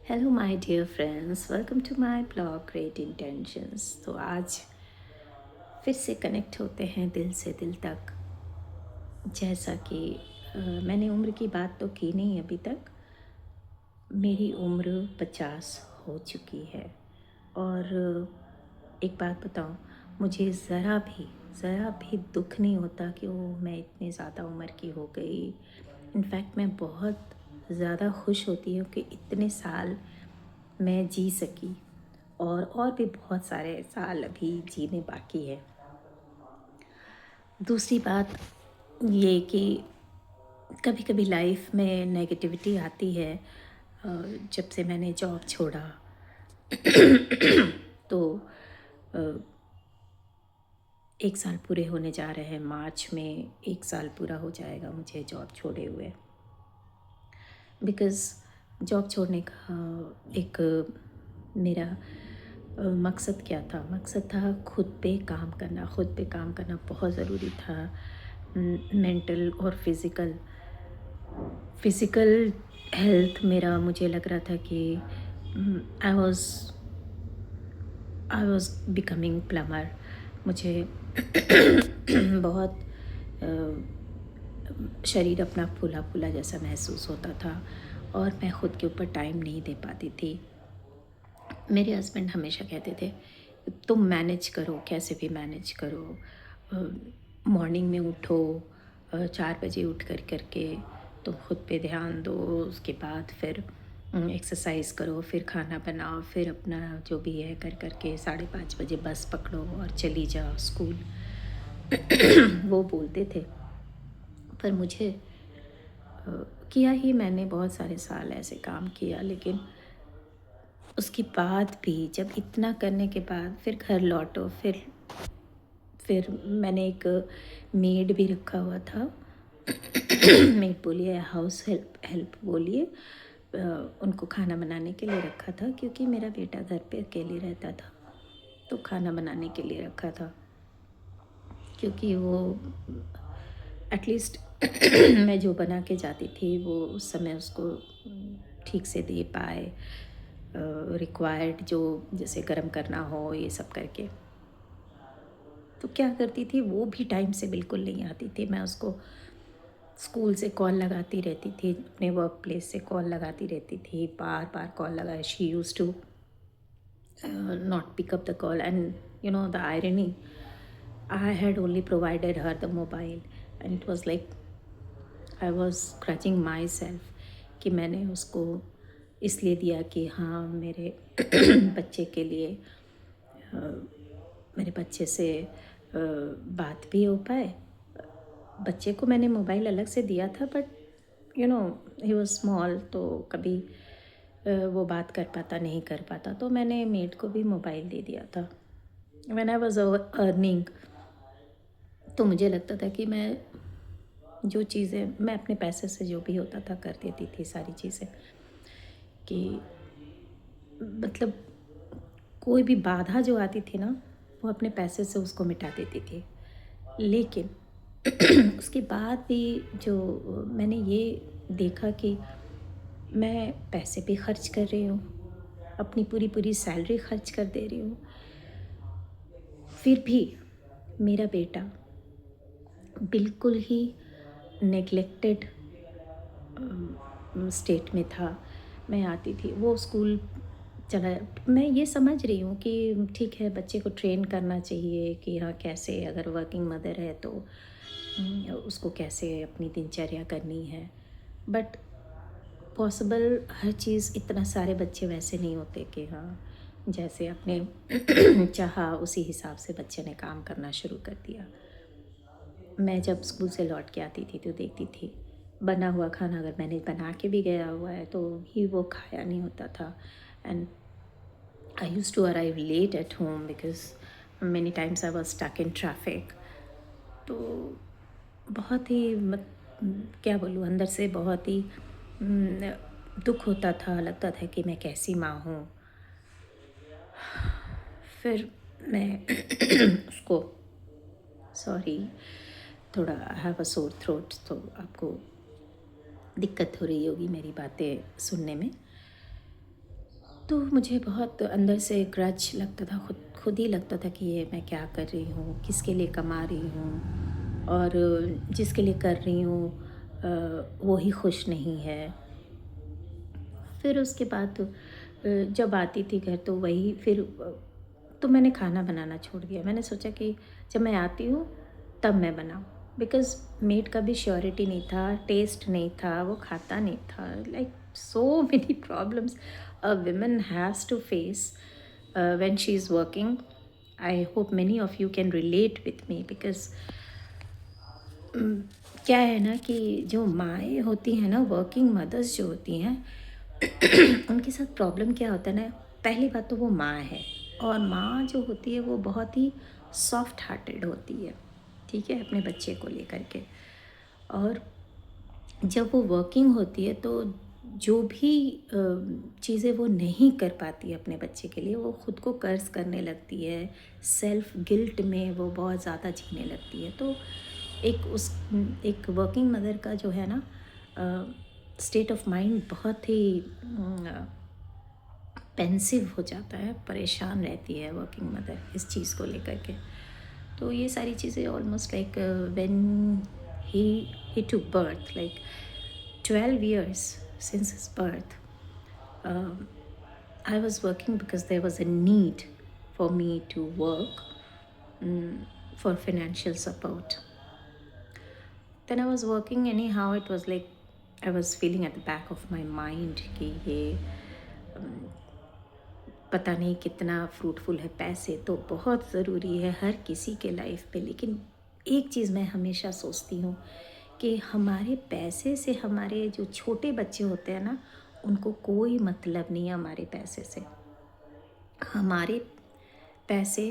Hello my dear friends, welcome to my blog great intentions. तो आज फिर से कनेक्ट होते हैं दिल से दिल तक। जैसा कि मैंने उम्र की बात तो की नहीं अभी तक। मेरी उम्र 50 हो चुकी है और एक बात बताऊं, मुझे ज़रा भी दुख नहीं होता कि वो मैं इतनी ज़्यादा उम्र की हो गई। इनफैक्ट मैं बहुत ज़्यादा खुश होती हूँ कि इतने साल मैं जी सकी और भी बहुत सारे साल अभी जीने बाकी है। दूसरी बात ये कि कभी कभी लाइफ में नेगेटिविटी आती है। जब से मैंने जॉब छोड़ा तो 1 साल पूरे होने जा रहे हैं। मार्च में 1 साल पूरा हो जाएगा मुझे जॉब छोड़े हुए। बिकॉज़ जॉब छोड़ने का एक मेरा मकसद क्या था? मकसद था खुद पे काम करना। खुद पे काम करना बहुत ज़रूरी था। मेंटल और फिज़िकल हेल्थ मेरा, मुझे लग रहा था कि I was I was becoming plumber. मुझे बहुत शरीर अपना फूला फूला जैसा महसूस होता था और मैं ख़ुद के ऊपर टाइम नहीं दे पाती थी। मेरे हस्बैंड हमेशा कहते थे, तुम मैनेज करो, कैसे भी मैनेज करो। मॉर्निंग में उठो, 4 बजे उठ करके तुम खुद पे ध्यान दो। उसके बाद फिर एक्सरसाइज करो, फिर खाना बनाओ, फिर अपना जो भी है कर करके 5:30 बजे बस पकड़ो और चली जाओ स्कूल। वो बोलते थे। पर मुझे किया ही मैंने बहुत सारे साल ऐसे काम किया, लेकिन उसके बाद भी जब इतना करने के बाद फिर घर लौटो, फिर मैंने एक मेड भी रखा हुआ था। मेड बोलिए या हाउस हेल्प हेल्प बोलिए, उनको खाना बनाने के लिए रखा था क्योंकि मेरा बेटा घर पे अकेले रहता था। तो खाना बनाने के लिए रखा था क्योंकि वो एटलीस्ट मैं जो बना के जाती थी वो उस समय उसको ठीक से दे पाए। रिक्वायर्ड जो जैसे गर्म करना हो ये सब करके। तो क्या करती थी, वो भी टाइम से बिल्कुल नहीं आती थी। मैं उसको स्कूल से कॉल लगाती रहती थी, अपने वर्क प्लेस से कॉल लगाती रहती थी, बार बार कॉल लगाए। She used to not pick up the call, and the irony, I had only provided her the mobile, and it was like I was grudging myself कि मैंने उसको इसलिए दिया कि हाँ मेरे बच्चे के लिए, मेरे बच्चे से बात भी हो पाए। बच्चे को मैंने मोबाइल अलग से दिया था, बट ही वाज स्मॉल, तो कभी वो बात कर पाता नहीं कर पाता, तो मैंने मेड को भी मोबाइल दे दिया था। व्हेन आई वाज अर्निंग, तो मुझे लगता था कि मैं जो चीज़ें मैं अपने पैसे से जो भी होता था कर देती थी सारी चीज़ें, कि मतलब कोई भी बाधा जो आती थी ना, वो अपने पैसे से उसको मिटा देती थी। लेकिन उसके बाद भी जो मैंने ये देखा कि मैं पैसे भी खर्च कर रही हूँ, अपनी पूरी पूरी सैलरी खर्च कर दे रही हूँ, फिर भी मेरा बेटा बिल्कुल ही नेग्लेक्टेड स्टेट में था। मैं आती थी, वो स्कूल चला। मैं ये समझ रही हूँ कि ठीक है, बच्चे को ट्रेन करना चाहिए कि हाँ कैसे, अगर वर्किंग मदर है तो उसको कैसे अपनी दिनचर्या करनी है। बट पॉसिबल हर चीज़, इतना सारे बच्चे वैसे नहीं होते कि हाँ जैसे आपने चाहा उसी हिसाब से बच्चे ने काम करना शुरू कर दिया। मैं जब स्कूल से लौट के आती थी तो देखती थी बना हुआ खाना, अगर मैंने बना के भी गया हुआ है तो भी वो खाया नहीं होता था। And I used to arrive late at home because many times I was stuck in traffic. तो बहुत ही क्या बोलूँ, अंदर से बहुत ही दुख होता था। लगता था कि मैं कैसी माँ हूँ। फिर मैं उसको, सॉरी, थोड़ा I have a sore throat, तो आपको दिक्कत हो रही होगी मेरी बातें सुनने में। तो मुझे बहुत अंदर से ग्रज लगता था, खुद खुद ही लगता था कि ये मैं क्या कर रही हूँ, किसके लिए कमा रही हूँ, और जिसके लिए कर रही हूँ वो ही खुश नहीं है। फिर उसके बाद जब आती थी घर तो वही फिर तो मैंने खाना बनाना छोड़ दिया। मैंने सोचा कि जब मैं आती हूँ तब मैं बनाऊँ, बिकॉज़ मेड का भी श्योरिटी नहीं था, टेस्ट नहीं था, वो खाता नहीं था। Like so many problems a woman has to face when she is working. I hope many of you can relate with me, because क्या है ना कि जो माएँ होती हैं ना, वर्किंग मदर्स जो होती हैं, उनके साथ प्रॉब्लम क्या होता है ना, पहली बात तो वो माँ है, और माँ जो होती है वो बहुत ही सॉफ्ट हार्टेड होती है, ठीक है, अपने बच्चे को लेकर के। और जब वो वर्किंग होती है तो जो भी चीज़ें वो नहीं कर पाती अपने बच्चे के लिए, वो खुद को कर्ज करने लगती है, सेल्फ गिल्ट में वो बहुत ज़्यादा जीने लगती है। तो एक वर्किंग मदर का जो है ना स्टेट ऑफ माइंड बहुत ही पेंसिव हो जाता है, परेशान रहती है वर्किंग मदर इस चीज़ को लेकर के। तो ये सारी चीज़ें almost like when he he took birth, like 12 years since his birth, um, I was working because there was a need for me to work, for financial support. Then I was working anyhow. It was like I was feeling at the back of my mind कि ये पता नहीं कितना fruitful है। पैसे तो बहुत ज़रूरी है हर किसी के लाइफ पे, लेकिन एक चीज़ मैं हमेशा सोचती हूँ कि हमारे पैसे से हमारे जो छोटे बच्चे होते हैं ना, उनको कोई मतलब नहीं है हमारे पैसे से। हमारे पैसे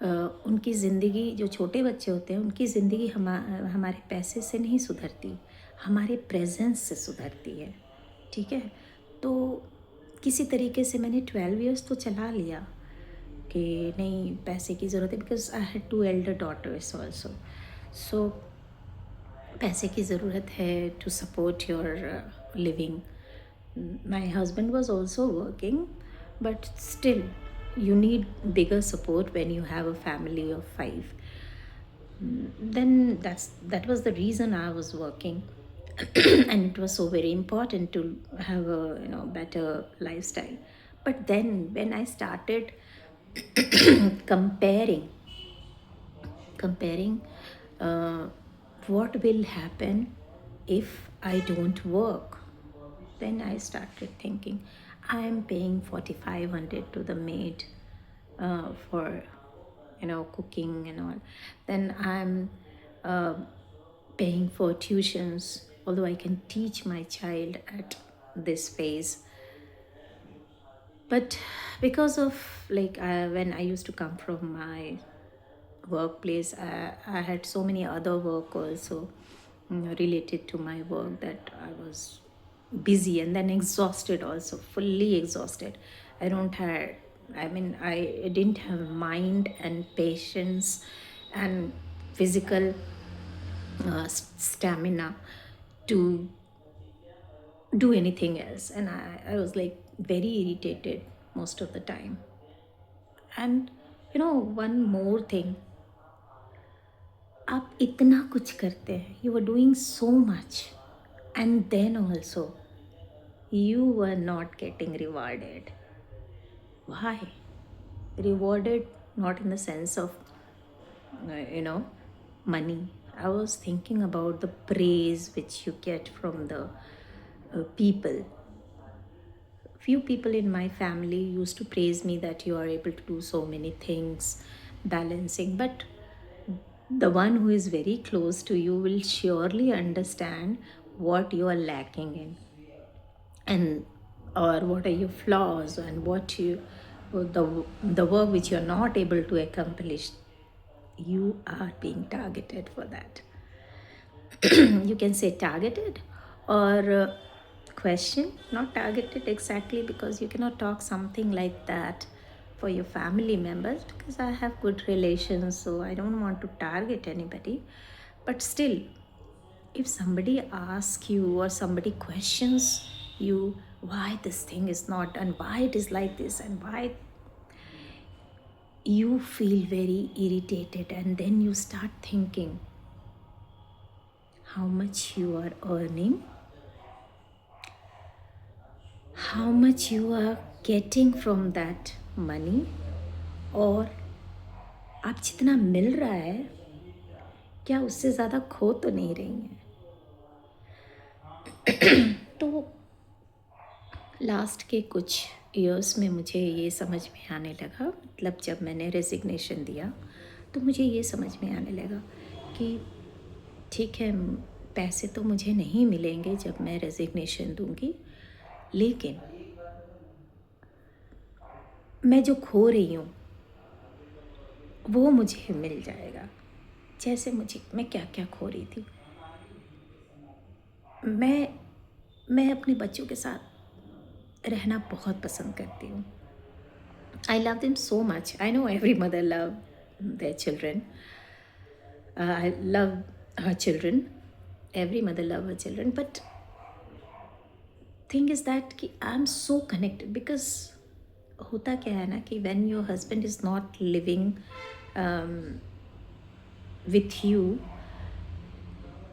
उनकी ज़िंदगी, जो छोटे बच्चे होते हैं उनकी ज़िंदगी हमारे पैसे से नहीं सुधरती, हमारे प्रेजेंस से सुधरती है, ठीक है। तो किसी तरीके से मैंने 12 इयर्स तो चला लिया कि नहीं पैसे की ज़रूरत है, because I had 2 elder daughters also. So पैसे की ज़रूरत है to support your living. My husband was also working, but still you need bigger support when you have a family of 5. Then that was the reason I was working. And it was so very important to have a better lifestyle. But then when I started comparing uh, what will happen if I don't work, then I started thinking, I am paying 4,500 to the maid for cooking and all. Then I'm uh, paying for tuitions, although I can teach my child at this phase. But because of when I used to come from my workplace, I had so many other work also related to my work, that I was busy and then exhausted, also fully exhausted. I didn't have mind and patience and physical stamina to do anything else, and I was like very irritated most of the time. And one more thing, आप इतना कुछ करते हैं, you were doing so much, and then also you were not getting rewarded. Why? Rewarded not in the sense of money. I was thinking about the praise which you get from the people. Few people in my family used to praise me that you are able to do so many things, balancing. But the one who is very close to you will surely understand what you are lacking in, and or what are your flaws, and what you the work which you are not able to accomplish. You are being targeted for that. You can say targeted, or question, not targeted exactly, because you cannot talk something like that for your family members, because I have good relations, so I don't want to target anybody. But still, if somebody asks you or somebody questions you, why this thing is not done, why it is like this, and why you feel very irritated, and then you start thinking how much you are earning, how much you are getting from that money, और आप जितना मिल रहा है क्या उससे ज़्यादा खो तो नहीं रही हैं। तो लास्ट के कुछ ईयर्स में मुझे ये समझ में आने लगा, मतलब जब मैंने रेजिग्नेशन दिया तो मुझे ये समझ में आने लगा कि ठीक है, पैसे तो मुझे नहीं मिलेंगे जब मैं रेजिग्नेशन दूंगी, लेकिन मैं जो खो रही हूँ वो मुझे मिल जाएगा। जैसे मैं क्या क्या खो रही थी। मैं अपने बच्चों के साथ रहना बहुत पसंद करती हूँ। I love them so much. I know every mother love their children. I love her children. Every mother love her children. But thing is that कि I'm so connected because होता क्या है ना कि when your husband is not living um, with you,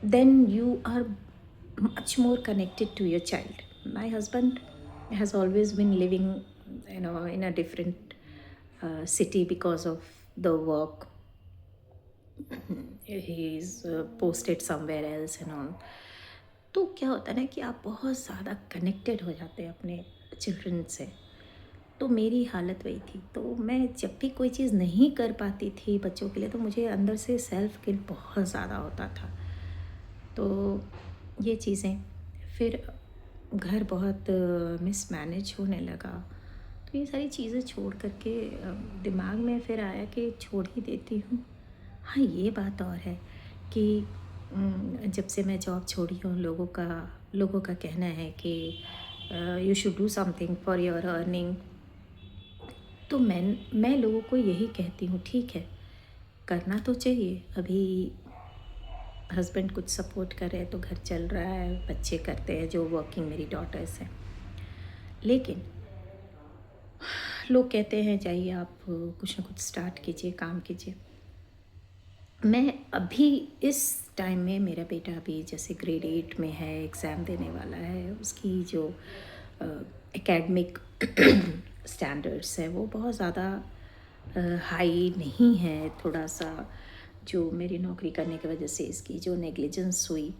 then you are much more connected to your child. My husband has always been living, in a different city because of the work. He's posted somewhere else and all. तो क्या होता है ना कि आप बहुत ज़्यादा connected हो जाते हैं अपने चिल्ड्रन से। तो मेरी हालत वही थी। तो मैं जब भी कोई चीज़ नहीं कर पाती थी बच्चों के लिए तो मुझे अंदर से सेल्फ गिल्ट बहुत ज़्यादा होता था। तो ये चीज़ें फिर घर बहुत मिसमैनेज होने लगा। तो ये सारी चीज़ें छोड़ कर के दिमाग में फिर आया कि छोड़ ही देती हूँ। हाँ, ये बात और है कि जब से मैं जॉब छोड़ी हूँ लोगों का कहना है कि you should do something for your earning. तो मैं लोगों को यही कहती हूँ, ठीक है करना तो चाहिए। अभी हस्बैंड कुछ सपोर्ट कर रहे हैं तो घर चल रहा है, बच्चे करते हैं जो वर्किंग मेरी डॉटर्स हैं। लेकिन लोग कहते हैं जाइए आप कुछ ना कुछ स्टार्ट कीजिए, काम कीजिए। मैं अभी इस टाइम में मेरा बेटा अभी जैसे ग्रेड 8 में है, एग्ज़ाम देने वाला है, उसकी जो एकेडमिक स्टैंडर्ड्स हैं वो बहुत ज़्यादा हाई नहीं है। थोड़ा सा जो मेरी नौकरी करने की वजह से इसकी जो नेग्लिजेंस हुई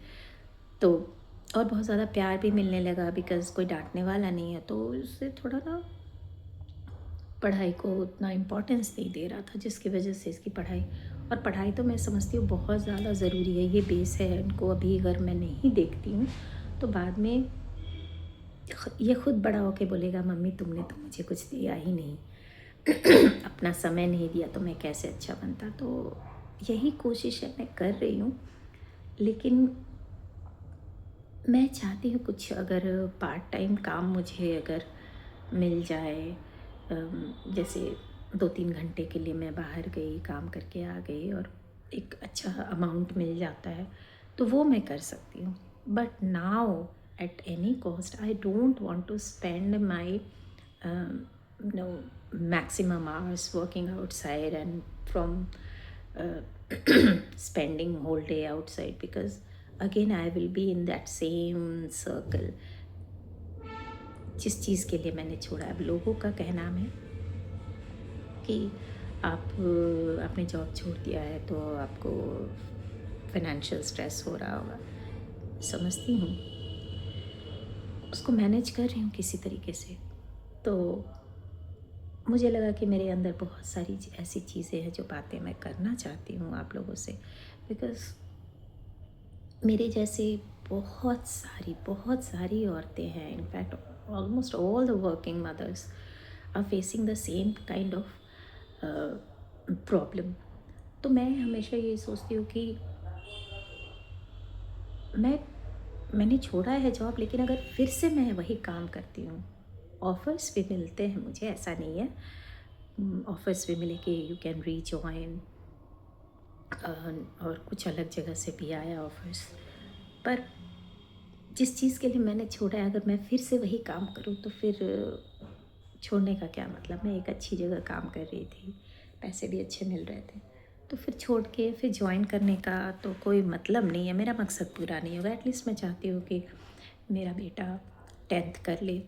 तो, और बहुत ज़्यादा प्यार भी मिलने लगा बिकॉज़ कोई डांटने वाला नहीं है, तो इससे थोड़ा ना पढ़ाई को उतना इम्पोर्टेंस नहीं दे रहा था, जिसकी वजह से इसकी पढ़ाई, और पढ़ाई तो मैं समझती हूँ बहुत ज़्यादा ज़रूरी है, ये बेस है। इनको अभी अगर मैं नहीं देखती हूँ तो बाद में ये खुद बड़ा होके बोलेगा मम्मी तुमने तो मुझे कुछ दिया ही नहीं, अपना समय नहीं दिया तो मैं कैसे अच्छा बनता। तो यही कोशिश है, मैं कर रही हूँ। लेकिन मैं चाहती हूँ कुछ अगर पार्ट टाइम काम मुझे अगर मिल जाए, जैसे 2-3 घंटे के लिए मैं बाहर गई, काम करके आ गई और एक अच्छा अमाउंट मिल जाता है तो वो मैं कर सकती हूँ। But now at any cost I don't want to spend my maximum hours working outside and from spending whole day outside, because again I will be in that same circle जिस चीज़ के लिए मैंने छोड़ा। अब लोगों का कहना है कि आप आपने जॉब छोड़ दिया है तो आपको फाइनेंशियल स्ट्रेस हो रहा होगा। समझती हूँ, उसको मैनेज कर रही हूँ किसी तरीके से। तो मुझे लगा कि मेरे अंदर बहुत सारी ऐसी चीज़ें हैं जो बातें मैं करना चाहती हूँ आप लोगों से, बिकॉज़ मेरे जैसे बहुत सारी औरतें हैं, in fact almost all the working mothers are facing the same kind of problem. तो मैं हमेशा ये सोचती हूँ कि मैंने छोड़ा है जॉब, लेकिन अगर फिर से मैं वही काम करती हूँ, ऑफ़र्स भी मिलते हैं मुझे, ऐसा नहीं है, ऑफ़र्स भी मिले कि यू कैन रीजॉइन, और कुछ अलग जगह से भी आया ऑफ़र्स। पर जिस चीज़ के लिए मैंने छोड़ा है, अगर मैं फिर से वही काम करूँ तो फिर छोड़ने का क्या मतलब। मैं एक अच्छी जगह काम कर रही थी, पैसे भी अच्छे मिल रहे थे, तो फिर छोड़ के फिर जॉइन करने का तो कोई मतलब नहीं है। मेरा मकसद पूरा नहीं होगा। एटलीस्ट मैं चाहती हूँ कि मेरा बेटा 10th कर ले,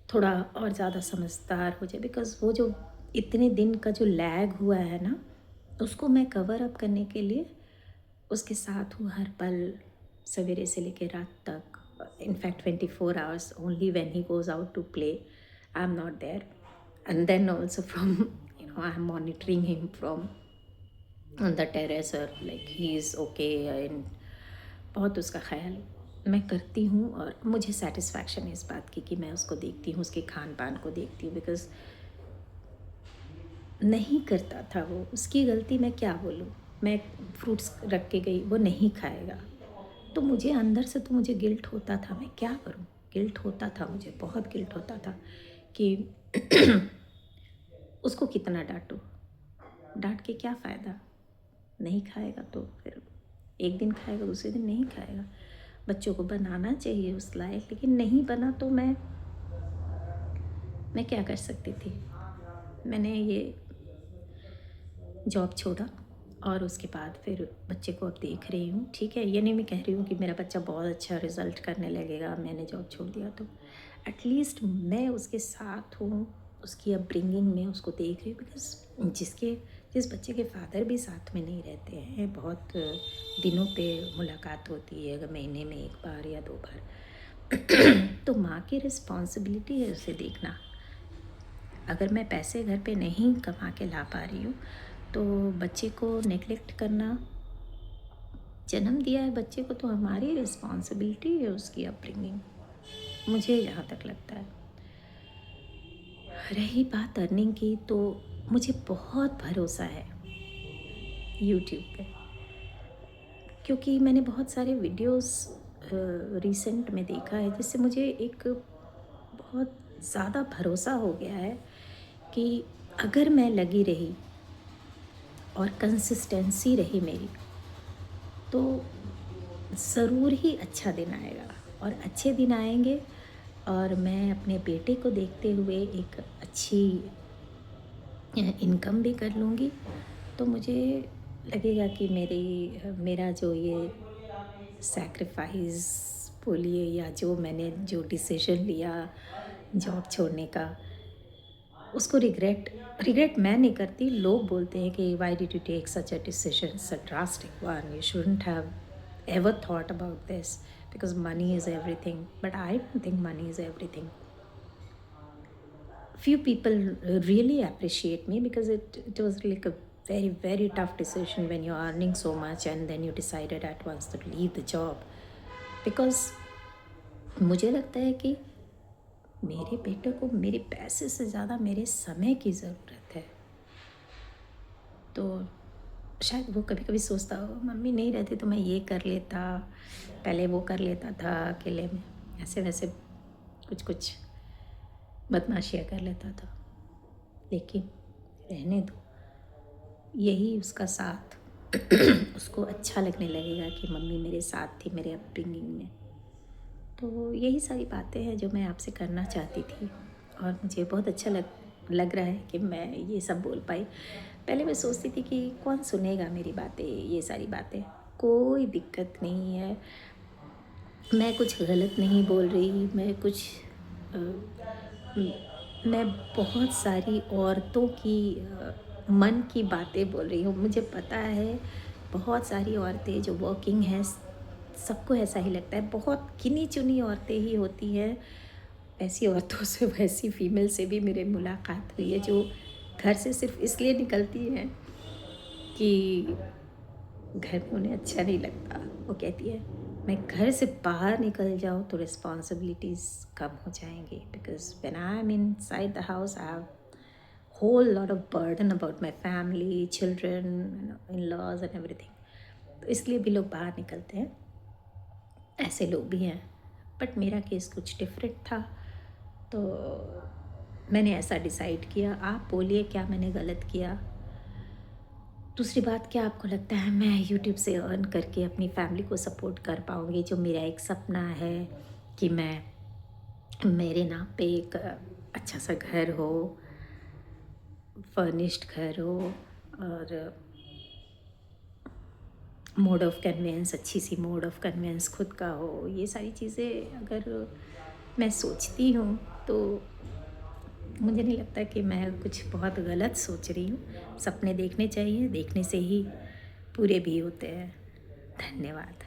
थोड़ा और ज़्यादा समझदार हो जाए, बिकॉज़ वो जो इतने दिन का जो लैग हुआ है ना, उसको मैं कवर अप करने के लिए उसके साथ हूँ हर पल, सवेरे से लेकर रात तक। In fact 24 hours only when he goes out to play, I am not there. And then also from I am monitoring him from on the terrace, और like he is okay, and बहुत उसका ख्याल मैं करती हूँ। और मुझे सेटिस्फैक्शन है इस बात की कि मैं उसको देखती हूँ, उसके खान पान को देखती हूँ, बिकॉज़ नहीं करता था वो, उसकी गलती मैं क्या बोलूँ। मैं फ्रूट्स रख के गई, वो नहीं खाएगा, तो मुझे अंदर से तो मुझे गिल्ट होता था, मैं क्या करूँ। गिल्ट होता था, मुझे बहुत गिल्ट होता था कि उसको कितना डांटूँ, डांट के क्या फ़ायदा। नहीं खाएगा तो फिर एक दिन खाएगा, दूसरे दिन नहीं खाएगा। बच्चों को बनाना चाहिए उस लायक, लेकिन नहीं बना तो मैं क्या कर सकती थी। मैंने ये जॉब छोड़ा और उसके बाद फिर बच्चे को अब देख रही हूँ। ठीक है, ये नहीं मैं कह रही हूँ कि मेरा बच्चा बहुत अच्छा रिज़ल्ट करने लगेगा मैंने जॉब छोड़ दिया तो। एटलीस्ट मैं उसके साथ हूँ, उसकी अपब्रिंगिंग में उसको देख रही हूँ, बिकॉज़ जिस बच्चे के फादर भी साथ में नहीं रहते हैं, बहुत दिनों पे मुलाकात होती है, अगर महीने में 1 बार या 2 बार, तो माँ की रिस्पॉन्सिबिलिटी है उसे देखना। अगर मैं पैसे घर पे नहीं कमा के ला पा रही हूँ, तो बच्चे को नेग्लेक्ट करना, जन्म दिया है बच्चे को तो हमारी रिस्पॉन्सिबिलिटी है उसकी अपब्रिंगिंग, मुझे जहाँ तक लगता है। रही बात अर्निंग की, तो मुझे बहुत भरोसा है यूट्यूब पे, क्योंकि मैंने बहुत सारे वीडियोस रिसेंट में देखा है, जिससे मुझे एक बहुत ज़्यादा भरोसा हो गया है कि अगर मैं लगी रही और कंसिस्टेंसी रही मेरी, तो ज़रूर ही अच्छा दिन आएगा। और अच्छे दिन आएंगे और मैं अपने बेटे को देखते हुए एक अच्छी इनकम भी कर लूँगी, तो मुझे लगेगा कि मेरा जो ये सैक्रिफाइस बोलिए, या जो मैंने जो डिसीजन लिया जॉब छोड़ने का, उसको रिग्रेट रिग्रेट मैं नहीं करती। लोग बोलते हैं कि why did you take such a decision, such drastic one, you shouldn't have ever thought about this, because money is everything, but I don't think money is everything. Few people really appreciate me, because it was like a very very tough decision when you're earning so much and then you decided at once to leave the job, because मुझे लगता है कि मेरे बेटे को मेरे पैसे से ज़्यादा मेरे समय की ज़रूरत है। तो शायद वो कभी कभी सोचता हो, मम्मी नहीं रहती तो मैं ये कर लेता, पहले वो कर लेता था अकेले में, ऐसे वैसे कुछ कुछ बदमाशियाँ कर लेता था। लेकिन रहने दो, यही उसका साथ उसको अच्छा लगने लगेगा कि मम्मी मेरे साथ थी मेरे अपब्रिंगिंग में। तो यही सारी बातें हैं जो मैं आपसे करना चाहती थी, और मुझे बहुत अच्छा लग रहा है कि मैं ये सब बोल पाई। पहले मैं सोचती थी कि कौन सुनेगा मेरी बातें, ये सारी बातें। कोई दिक्कत नहीं है, मैं कुछ गलत नहीं बोल रही, अ, मैं बहुत सारी औरतों की मन की बातें बोल रही हूँ। मुझे पता है बहुत सारी औरतें जो वर्किंग हैं, सबको ऐसा ही लगता है, बहुत गिनी चुनी औरतें ही होती हैं। ऐसी औरतों से, वैसी फीमेल से भी मेरी मुलाकात हुई है जो घर से सिर्फ इसलिए निकलती हैं कि घर में उन्हें अच्छा नहीं लगता। वो कहती है मैं घर से बाहर निकल जाऊँ तो रिस्पॉन्सिबिलिटीज़ कम हो जाएंगी, because when I am inside the house I have whole lot of burden about my family, children, in-laws and everything. तो इसलिए भी लोग बाहर निकलते हैं, ऐसे लोग भी हैं। बट मेरा केस कुछ डिफरेंट था, तो मैंने ऐसा डिसाइड किया। आप बोलिए क्या मैंने गलत किया। दूसरी बात, क्या आपको लगता है मैं यूट्यूब से अर्न करके अपनी फैमिली को सपोर्ट कर पाऊँगी? जो मेरा एक सपना है कि मैं मेरे नाम पे एक अच्छा सा घर हो, फर्निश्ड घर हो, और मोड ऑफ़ कन्वेंस, अच्छी सी मोड ऑफ़ कन्वेंस खुद का हो। ये सारी चीज़ें अगर मैं सोचती हूँ तो मुझे नहीं लगता कि मैं कुछ बहुत गलत सोच रही हूँ। सपने देखने चाहिए, देखने से ही पूरे भी होते हैं। धन्यवाद।